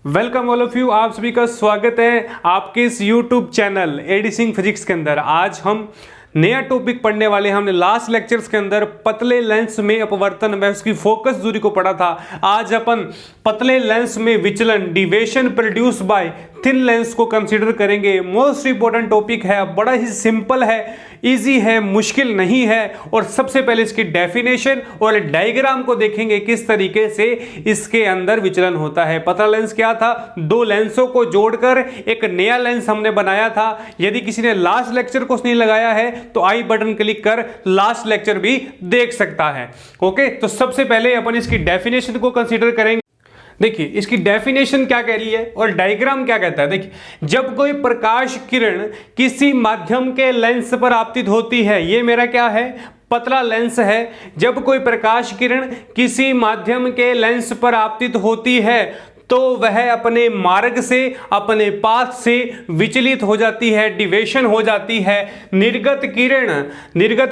Welcome all of you, आप सभी का स्वागत है आपके इस YouTube channel AD Singh physics के अंदर। आज हम नया टॉपिक पढ़ने वाले हैं। हमने लास्ट लेक्चर्स के अंदर पतले लेंस में अपवर्तन में उसकी फोकस दूरी को पढ़ा था। आज अपन पतले लेंस में विचलन deviation produce by thin lens को कंसीडर करेंगे। मोस्ट इंपॉर्टेंट टॉपिक है, बड़ा ही सिंपल है, इजी है, मुश्किल नहीं है। और सबसे पहले इसकी डेफिनेशन और डायग्राम को देखेंगे किस तरीके से इसके अंदर विचलन होता है। पतला लेंस क्या था? दो लेंसों को जोड़कर एक नया लेंस हमने बनाया था। यदि किसी ने लास्ट लेक्चर को नहीं लगाया है तो आई बटन क्लिक कर लास्ट लेक्चर भी देख सकता है। ओके, तो सबसे पहले अपन इसकी डेफिनेशन को कंसीडर करेंगे। देखिए इसकी डेफिनेशन क्या कह रही है और डायग्राम क्या कहता है। देखिए, जब कोई प्रकाश किरण किसी माध्यम के लेंस पर आपतित होती है, ये मेरा क्या है? पतला लेंस है। जब कोई प्रकाश किरण किसी माध्यम के लेंस पर आपतित होती है तो वह अपने मार्ग से, अपने पाथ से विचलित हो जाती है, डिविएशन हो जाती है। निर्गत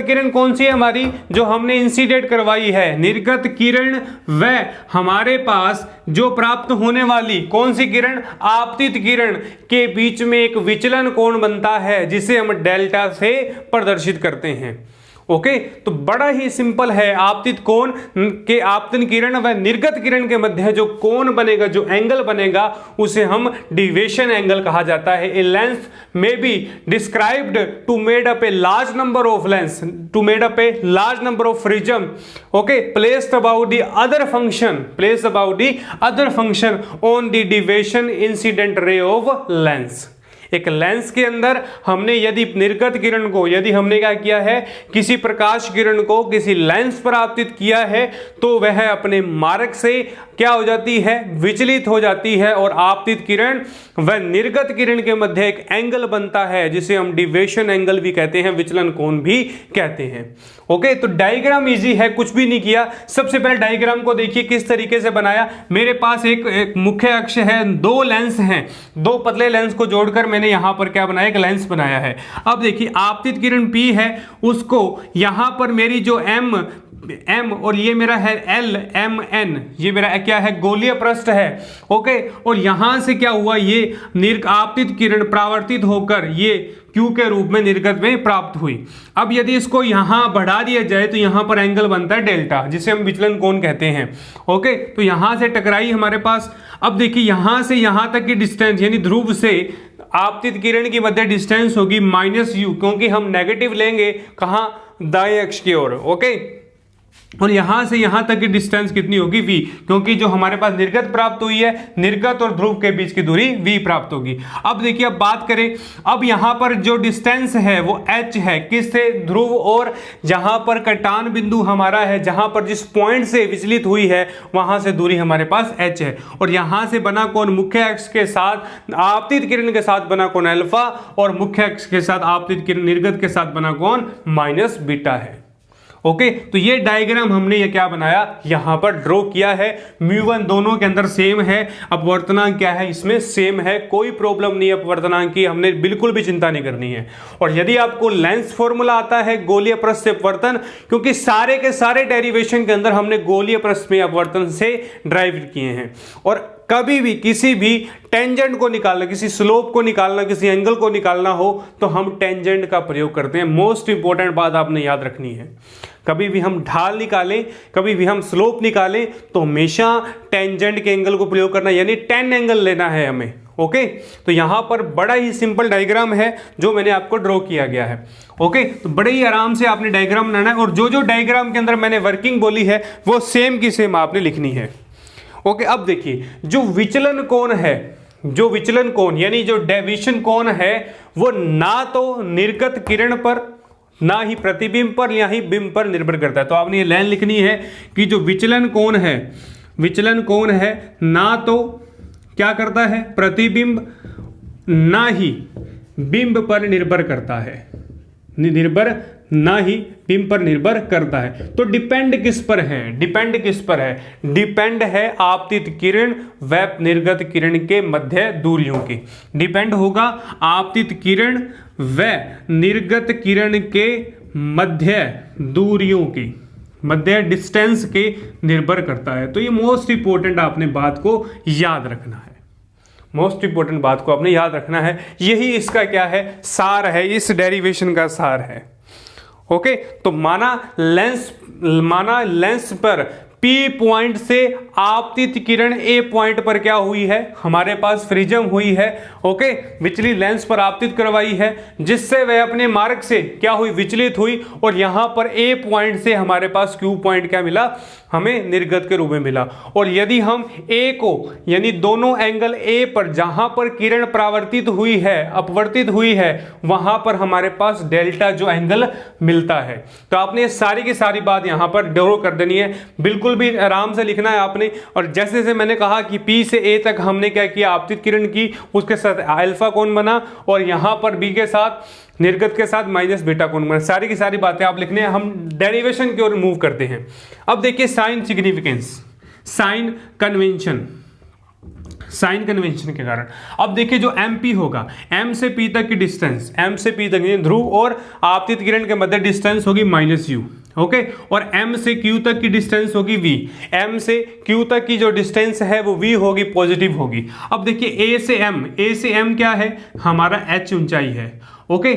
किरण कौन सी है हमारी? जो हमने इंसिडेंट करवाई है। निर्गत किरण वह हमारे पास जो प्राप्त होने वाली कौन सी किरण? आपतित किरण के बीच में एक विचलन कोण बनता है जिसे हम डेल्टा से प्रदर्शित करते हैं। ओके, तो बड़ा ही सिंपल है। आपतित कोण के आपतन किरण व निर्गत किरण के मध्य जो कोण बनेगा, जो एंगल बनेगा, उसे हम डिविएशन एंगल कहा जाता है। A lens may be described to made up a large number of lens, to made up a large number of prism, okay, placed about the other function on the deviation incident ray of lens. एक lens के अंदर हमने यदि निर्गत किरण को, यदि हमने क्या किया है, किसी प्रकाश किरण को किसी लेंस पर आपतित किया है तो वह अपने मार्ग से क्या हो जाती है? विचलित हो जाती है। और आपतित किरण व निर्गत किरण के मध्य एक एंगल बनता है जिसे हम डिविएशन एंगल भी कहते हैं, विचलन कोण भी कहते हैं। ओके, तो डायग्राम इजी है, कुछ भी नहीं किया। सबसे पहले डायग्राम को देखिए किस तरीके से बनाया। मेरे पास एक मुख्य अक्ष है, दो लेंस हैं, दो पतले लेंस को जोड़कर मैंने यहां पर क्या बनाया? एक लेंस बनाया है। अब देखिए आपतित किरण P है, उसको यहां पर मेरी जो M और ये मेरा है LMN, ये मेरा क्या है? गोलीय पृष्ठ है। ओके, और यहां से क्या हुआ? ये आपतित किरण परावर्तित होकर ये Q के रूप में निर्गत में प्राप्त हुई। अब यदि इसको यहां बढ़ा दिया जाए तो यहां पर एंगल बनता है डेल्टा, जिसे हम विचलन कोण कहते हैं। ओके, तो यहां से टकराई हमारे पास। अब देखिए यहां से यहां तक की डिस्टेंस, यानी ध्रुव से आपतित किरण की मध्य डिस्टेंस होगी -u, क्योंकि हम नेगेटिव लेंगे कहां? दाएं अक्ष की ओर। ओके, और यहां से यहां तक की डिस्टेंस कितनी होगी? v, क्योंकि जो हमारे पास निर्गत प्राप्त हुई है, निर्गत और ध्रुव के बीच की दूरी v प्राप्त होगी। अब देखिए, अब बात करें, अब यहां पर जो डिस्टेंस है वो h है, किससे? ध्रुव और जहां पर कटान बिंदु हमारा है, जहां पर जिस पॉइंट से विचलित हुई है वहां से दूरी हमारे पास h है। और यहां से बना कोण मुख्य अक्ष के साथ आपतित किरण के साथ बना कोण अल्फा, और मुख्य अक्ष के साथ आपतित किरण निर्गत के साथ बना कोण -बीटा है। ओके, तो ये डायग्राम हमने ये क्या बनाया? यहां पर ड्रॉ किया है। μ1 दोनों के अंदर सेम है, अपवर्तनांक क्या है? इसमें सेम है, कोई प्रॉब्लम नहीं है अपवर्तनांक की, हमने बिल्कुल भी चिंता नहीं करनी है। और यदि आपको लेंस फॉर्मूला आता है गोलीय पृष्ठ से अपवर्तन, क्योंकि सारे के सारे डेरिवेशन के अंदर हमने गोलीय पृष्ठ में अपवर्तन से ड्राइव किए हैं। और कभी भी किसी भी टेंजेंट को निकालना, किसी स्लोप को निकालना, किसी एंगल को निकालना हो तो हम टेंजेंट का प्रयोग करते हैं। मोस्ट इंपॉर्टेंट बात आपने याद रखनी है, कभी भी हम ढाल निकालें, कभी भी हम स्लोप निकालें तो हमेशा टेंजेंट के एंगल को प्रयोग करना, यानी टेन एंगल लेना है हमें। ओके, तो यहां पर बड़ा ही सिंपल डायग्राम है जो मैंने आपको ड्रॉ किया गया है। ओके, तो बड़े ही आराम से आपने डायग्राम बनाना है, और जो जो डायग्राम के अंदर मैंने वर्किंग बोली है वो सेम की सेम आपने लिखनी है। ओके, अब देखिए, जो विचलन कोण है, जो विचलन कोण यानी जो डेविएशन कोण है, वो ना तो निर्गत किरण पर, ना ही प्रतिबिंब पर, या ही बिंब पर निर्भर करता है। तो आपने ये लाइन लिखनी है कि जो विचलन कोण है, विचलन कोण है ना तो क्या करता है? प्रतिबिंब, ना ही बिंब पर निर्भर करता है, ना ही बिंब पर निर्भर करता है। तो डिपेंड किस पर है? डिपेंड है आपतित किरण व निर्गत किरण के मध्य दूरियों की। डिपेंड होगा आपतित किरण व निर्गत किरण के मध्य दूरियों की, मध्य डिस्टेंस के निर्भर करता है। तो ये मोस्ट इंपॉर्टेंट आपने बात को याद रखना है। मोस्ट इंपॉर्टेंट बात को आपने याद रखना है, यही इसका क्या है, सार है, इस डेरिवेशन का सार है। ओके, तो माना लेंस पर P पॉइंट से आपतित किरण A पॉइंट पर क्या हुई है, हमारे पास प्रिज्म हुई है। ओके, विचलित लेंस पर आपतित करवाई है, जिससे वह अपने मार्ग से क्या हुई, विचलित हुई, और यहां पर A पॉइंट से हमारे पास Q पॉइंट क्या मिला, हमें निर्गत के रूप में मिला। और यदि हम A को, यानी दोनों एंगल A पर जहां पर किरण परावर्तित हुई है, अपवर्तित हुई है, वहां पर हमारे पास डेल्टा जो एंगल मिलता है। तो आपने सारी की सारी बात यहां पर ड्रॉ कर देनी है, बिल्कुल भी आराम से लिखना है आपने। और जैसे जैसे मैंने कहा कि P से A तक हमने क्या किया, आपतित किरण की, उसके साथ अल्फा कोण बना, और यहां पर B के साथ, निर्गत के साथ माइनस बीटा कोण बना। सारी की सारी बातें आप लिखने हैं। हम डेरिवेशन की ओर मूव करते हैं। अब देखिए sign significance, sign convention, sign convention के कारण अब देखिए जो MP होगा, M से P तक की डिस्टेंस, M से P तक ध्रुव और आपतित किरण के मध्य डिस्टेंस होगी -u। ओके, और M से Q तक की डिस्टेंस होगी V। M से Q तक की जो डिस्टेंस है वो V होगी, पॉजिटिव होगी। अब देखिए A से M क्या है, हमारा h ऊंचाई है। ओके,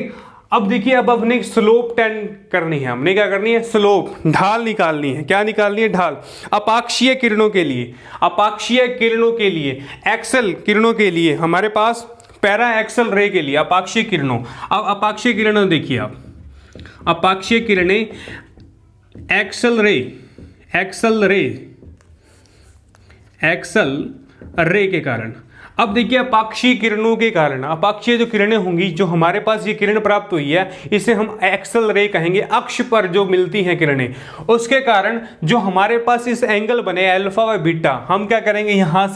अब देखिए अब अपने स्लोप 10 करनी है, हमने क्या करनी है, स्लोप, ढाल निकालनी है। क्या निकालनी है, ढाल। अपाक्षीय किरणों के लिए, अपाक्षीय किरणों के लिए, एक्सल किरणों के लिए, हमारे पास पैरा एक्सल रे के लिए अपाक्षीय किरणों। अब अपाक्षीय किरणों देखिए आप, अपाक्षीय किरणें एक्सल रे के कारण, अब देखिए अपाक्षीय किरणों के कारण, अपाक्षीय जो किरणें होंगी, जो हमारे पास ये किरण प्राप्त हुई है, इसे हम एक्सल रे कहेंगे। अक्ष पर जो मिलती हैं किरणें, उसके कारण जो हमारे पास इस एंगल बने अल्फा व बीटा, हम क्या करेंगे, यहां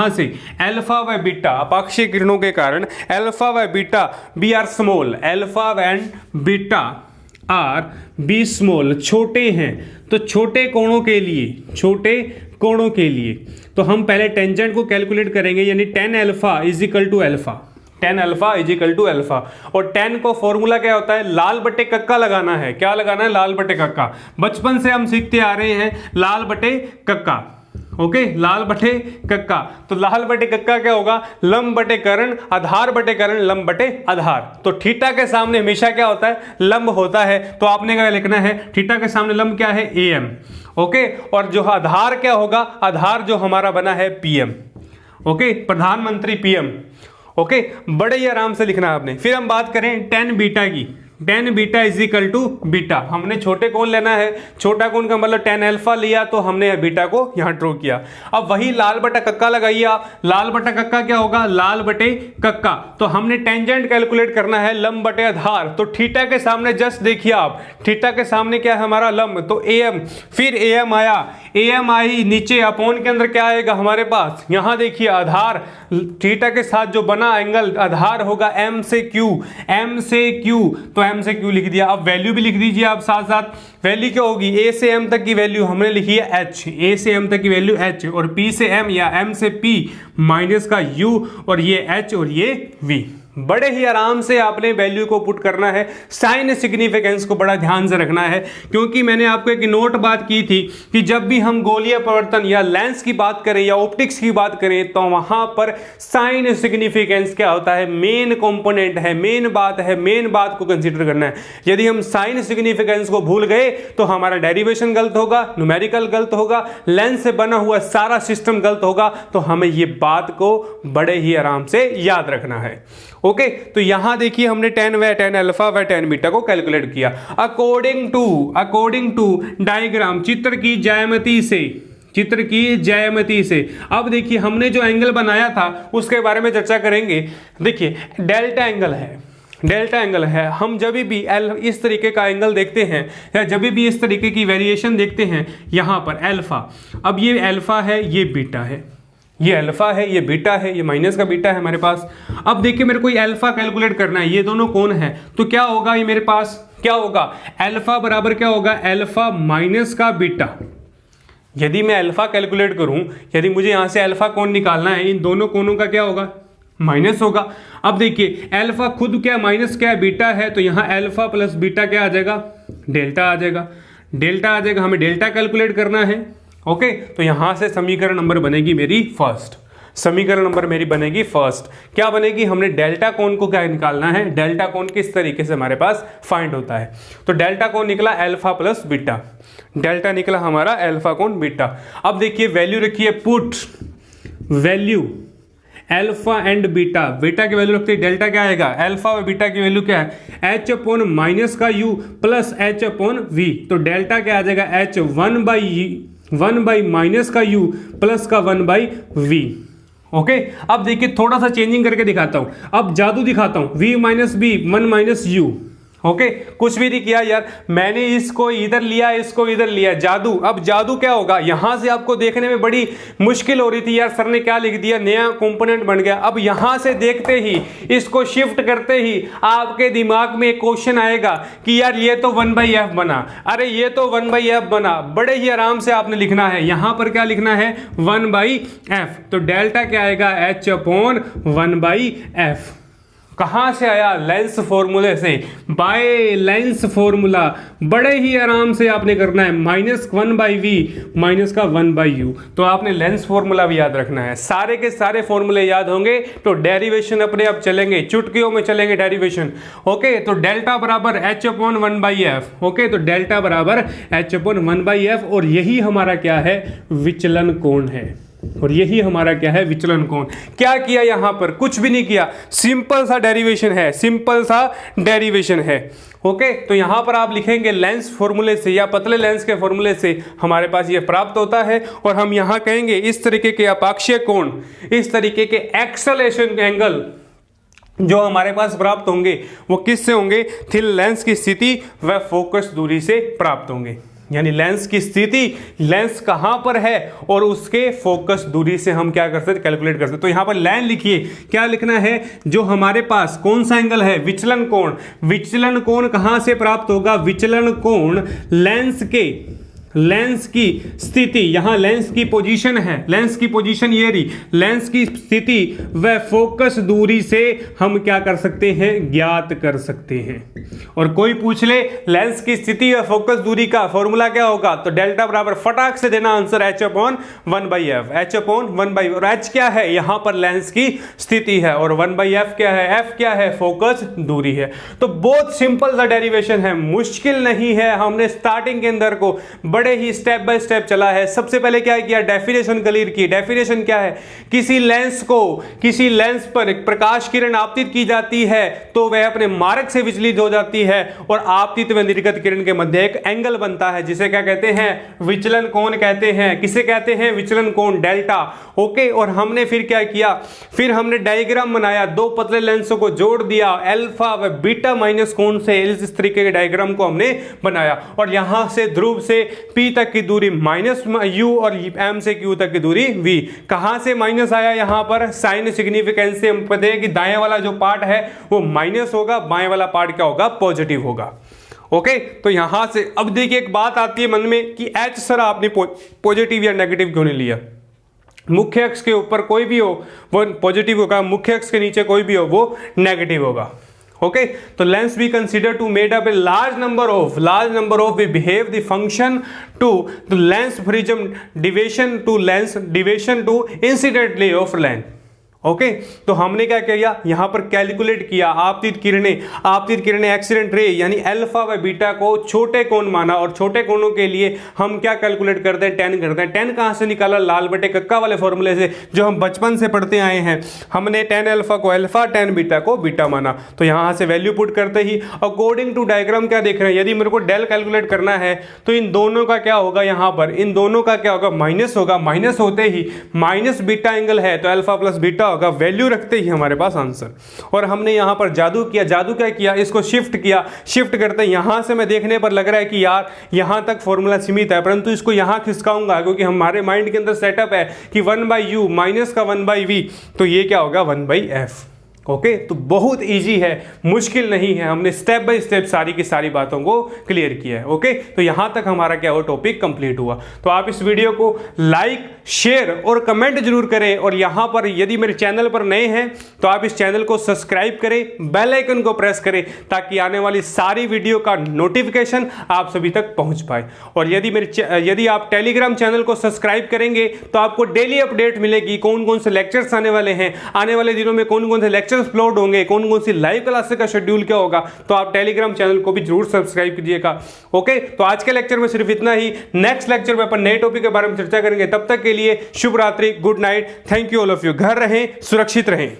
से अल्फा व बीटा, अपाक्षीय किरणों के कारण अल्फा व beta be are small, alpha and beta are be small, छोटे हैं। तो छोटे कोणों के लिए तो हम पहले टेंजेंट को कैलकुलेट करेंगे, यानी tan alpha is equal to alpha, tan alpha is equal to alpha. और tan को फॉर्मूला क्या होता है, लाल बटे कक्का लगाना है। क्या लगाना है, लाल बटे कक्का। बचपन से हम सीखते आ रहे हैं लाल बटे कक्का। ओके, लाल बटे कक्का। तो लाल बटे कक्का क्या होगा, लंब बटे कर्ण, आधार बटे कर्ण, लंब बटे आधार। तो थीटा के सामने हमेशा क्या होता है, लंब होता है। तो आपने क्या लिखना है, थीटा के सामने लंब क्या है, AM। ओके, और जो आधार क्या होगा, आधार जो हमारा बना है PM। ओके, प्रधानमंत्री PM। ओके, बड़े ही आराम से लिखना है आपने। फिर हम बात करें tan बीटा की, tan beta is equal to beta. हमने छोटे कोण लेना है, छोटा कोण का मतलब tan अल्फा लिया, तो हमने बीटा को यहां ड्रॉ किया। अब वही लाल बटा कक्का लगाइए आप। लाल बटा कक्का क्या होगा, लाल बटे कक्का। तो हमने टेंजेंट कैलकुलेट करना है, लंब बटे आधार। तो थीटा के सामने जस्ट देखिए आप, थीटा के सामने क्या है हमारा, लंब, तो AM। फिर AM आया, AM आई नीचे, अपॉन के अंदर क्या आएगा हमारे पास, यहां देखिए आधार, थीटा के साथ जो बना एंगल आधार होगा M से Q, M से Q, तो M से Q लिख दिया। अब वैल्यू भी लिख दीजिए आप साथ साथ। वैल्यू क्या होगी, A से M तक की वैल्यू हमने लिखी है H, A से M तक की वैल्यू H, और P से M या M से P माइनस का U, और ये H और ये V। बड़े ही आराम से आपने वैल्यू को पुट करना है। साइन सिग्निफिकेंस को बड़ा ध्यान से रखना है, क्योंकि मैंने आपको एक नोट बात की थी कि जब भी हम गोलीय परिवर्तन या लेंस की बात करें या ऑप्टिक्स की बात करें, तो वहां पर साइन सिग्निफिकेंस क्या होता है, मेन कंपोनेंट है, मेन बात है, मेन बात को कंसीडर करना है। यदि हम साइन सिग्निफिकेंस को भूल गए तो हमारा डेरिवेशन गलत होगा, न्यूमेरिकल गलत होगा, लेंस से बना हुआ सारा सिस्टम गलत होगा। तो हमें ये बात को बड़े ही आराम से याद रखना है। ओके, तो यहां देखिए हमने tan अल्फा व tan बीटा को कैलकुलेट किया अकॉर्डिंग टू डायग्राम, चित्र की ज्यामिति से। अब देखिए हमने जो एंगल बनाया था उसके बारे में चर्चा करेंगे। देखिए डेल्टा एंगल है। हम जब भी इस तरीके का एंगल देखते हैं या जब भी इस तरीके की वेरिएशन देखते हैं, यहां पर अल्फा, अब ये अल्फा है, ये बीटा है, ये अल्फा है, ये बीटा है, ये माइनस का बीटा है हमारे पास। अब देखिए मेरे को ये अल्फा कैलकुलेट करना है, ये दोनों कोण है, तो क्या होगा, ये मेरे पास क्या होगा, अल्फा बराबर क्या होगा, अल्फा माइनस का बीटा। यदि मैं अल्फा कैलकुलेट करूं, यदि मुझे यहां से अल्फा कोण निकालना है, इन दोनों कोणों का क्या होगा, माइनस होगा। अब देखिए अल्फा खुद क्या माइनस क्या बीटा है, तो यहां अल्फा प्लस बीटा क्या आ जाएगा, डेल्टा आ जाएगा। हमें डेल्टा कैलकुलेट करना है। ओके, तो यहां से समीकरण नंबर बनेगी मेरी फर्स्ट। समीकरण नंबर मेरी बनेगी फर्स्ट। क्या बनेगी, हमने डेल्टा कोण को क्या निकालना है, डेल्टा कोण किस तरीके से हमारे पास फाइंड होता है। तो डेल्टा कोण निकला अल्फा प्लस बीटा, डेल्टा निकला हमारा अल्फा कोण बीटा। अब देखिए वैल्यू रखिए, put value alpha and beta, beta की वैल्यू रखते हैं, डेल्टा क्या आएगा, अल्फा और बीटा की वैल्यू क्या है, एच अपॉन माइनस का u plus h upon v. तो डेल्टा क्या आ जाएगा, एच वन बाई माइनस का यू प्लस का 1/v। ओके, अब देखिए थोड़ा सा चेंजिंग करके दिखाता हूं, अब जादू दिखाता हूं, v minus b 1 minus u. Okay, कुछ भी नहीं किया यार, मैंने इसको इधर लिया, इसको इधर लिया, जादू। अब जादू क्या होगा, यहां से आपको देखने में बड़ी मुश्किल हो रही थी यार, सर ने क्या लिख दिया, नया कंपोनेंट बन गया। अब यहां से देखते ही, इसको शिफ्ट करते ही आपके दिमाग में एक क्वेश्चन आएगा कि यार ये तो 1/f बना, अरे ये तो 1/f बना। बड़े ही आराम से आपने लिखना है, यहां पर क्या लिखना है, 1/f। तो डेल्टा क्या आएगा, h अपॉन 1/f। कहां से आया, लेंस फॉर्मूले से, बाय लेंस फॉर्मूला। बड़े ही आराम से आपने करना है, -1/v माइनस का 1/u। तो आपने लेंस फॉर्मूला भी याद रखना है, सारे के सारे फॉर्मूले याद होंगे तो डेरिवेशन अपने आप चलेंगे, चुटकियों में चलेंगे डेरिवेशन। ओके, तो डेल्टा बराबर h अपॉन 1/f। ओके, तो डेल्टा बराबर h अपॉन 1/f, और यही हमारा क्या है, विचलन कोण है, और यही हमारा क्या है, विचलन कोण। क्या किया यहां पर, कुछ भी नहीं किया, सिंपल सा डेरिवेशन है, सिंपल सा डेरिवेशन है। ओके, तो यहां पर आप लिखेंगे लेंस फॉर्मूले से या पतले लेंस के फॉर्मूले से हमारे पास ये प्राप्त होता है, और हम यहां कहेंगे इस तरीके के अपाक्षीय कोण, इस तरीके के एक्सेलेरेशन एंगल जो हमारे पास प्राप्त होंगे वो किससे होंगे, थिन लेंस की स्थिति व फोकस दूरी से प्राप्त होंगे। यानी लेंस की स्थिति, लेंस कहां पर है और उसके फोकस दूरी से हम क्या कर सकते, कैलकुलेट कर सकते। तो यहां पर लाइन लिखिए, क्या लिखना है, जो हमारे पास कौन सा एंगल है, विचलन कोण। विचलन कोण कहां से प्राप्त होगा, विचलन कोण लेंस की स्थिति, यहां लेंस की पोजीशन है, लेंस की पोजीशन ये रही, लेंस की स्थिति व फोकस दूरी से हम क्या कर सकते हैं, ज्ञात कर सकते हैं। और कोई पूछ ले लेंस की स्थिति व फोकस दूरी का फॉर्मूला क्या होगा, तो डेल्टा बराबर फटाक से देना answer h upon 1/f, h upon 1/f। और h क्या है, यहां पर लेंस की स्थिति है, और 1/f क्या है, f क्या है, फोकस दूरी है। तो बहुत सिंपल सा डेरिवेशन है, मुश्किल नहीं है। हमने स्टार्टिंग के अंदर को बड़े ही स्टेप बाय स्टेप चला है। सबसे पहले क्या किया, डेफिनेशन क्लियर की। डेफिनेशन क्या है, किसी लेंस पर एक प्रकाश किरण आपतित की जाती है तो वह अपने मार्ग से विचलित हो जाती है, और आपतित व निर्गत किरण के मध्य एक एंगल बनता है जिसे क्या कहते हैं, विचलन कोण कहते हैं। किसे कहते हैं, विचलन कोण, डेल्टा। ओके, और हमने फिर क्या किया, फिर हमने डायग्राम बनाया, दो पतले लेंसों को जोड़ दिया, अल्फा व बीटा माइनस कोण से, इस तरीके के डायग्राम को हमने बनाया। और यहां से ध्रुव से P तक की दूरी -u और m से q तक की दूरी v। कहां से माइनस आया, यहां पर साइन सिग्निफिकेंस से हम पता है कि दाएं वाला जो पार्ट है वो माइनस होगा, बाएं वाला पार्ट क्या होगा, पॉजिटिव होगा। ओके, तो यहां से अब देखिए एक बात आती है मन में कि h सर आपने पॉजिटिव या नेगेटिव क्यों नहीं लिया। मुख्य अक्ष के ऊपर कोई भी हो वो पॉजिटिव होगा, मुख्य अक्ष के नीचे कोई भी हो वो नेगेटिव होगा। Okay, so lens we consider to made up a large number of we behave the function to the lens prism deviation to incident ray of length। Okay, तो हमने क्या किया, यहां पर कैलकुलेट किया आपतित किरणें एक्सीडेंट रे यानी अल्फा व बीटा को छोटे कोण माना, और छोटे कोणों के लिए हम क्या कैलकुलेट करते हैं, tan करते हैं। tan कहां से निकाला, लाल बटे कक्का वाले फॉर्मूले से जो हम बचपन से पढ़ते आए हैं। हमने tan अल्फा को अल्फा, tan बीटा को बीटा माना। तो यहां से वैल्यू पुट करते ही अकॉर्डिंग टू डायग्राम क्या देख रहे हैं, यदि मेरे को डेल कैलकुलेट करना है तो इन दोनों का क्या होगा, यहां पर इन दोनों का क्या होगा, माइनस होगा। माइनस होते ही माइनस बीटा एंगल है तो अल्फा प्लस बीटा होगा, वैल्यू रखते ही हमारे पास आंसर। और हमने यहां पर जादू किया, जादू क्या किया, इसको शिफ्ट किया। शिफ्ट करते यहां से मैं देखने पर लग रहा है कि यार यहां तक फॉर्मूला सीमित है, परंतु इसको यहां खिसकाऊंगा क्योंकि हमारे माइंड के अंदर सेटअप है कि 1/u माइनस का 1/v, तो ये क्या होगा, 1/f। ओके, तो बहुत इजी है, मुश्किल नहीं है। हमने स्टेप बाय स्टेप सारी की सारी बातों को क्लियर किया है। ओके, तो यहां तक हमारा क्या हो, टॉपिक कंप्लीट हुआ। तो आप इस वीडियो को लाइक शेयर और कमेंट जरूर करें। और यहां पर यदि मेरे चैनल पर नए हैं तो आप इस चैनल को सब्सक्राइब करें, बेल आइकन को प्रेस करें ताकि आने वाली सारी वीडियो का नोटिफिकेशन आप सभी तक पहुंच पाए। और यदि आप टेलीग्राम चैनल को सब्सक्राइब करेंगे तो आपको डेली अपडेट मिलेगी, कौन कौन से लेक्चर्स आने वाले हैं, आने वाले दिनों में कौन कौन से लेक्चर्स अपलोड होंगे, कौन कौन सी लाइव क्लासेस का शेड्यूल क्या होगा। तो आप टेलीग्राम चैनल को भी जरूर सब्सक्राइब कीजिएगा। ओके, तो आज के लेक्चर में सिर्फ इतना ही। नेक्स्ट लेक्चर में अपन नए टॉपिक के बारे में चर्चा करेंगे। तब तक के लिए शुभ रात्रि, good night, thank you all of you. घर रहें, सुरक्षित रहें।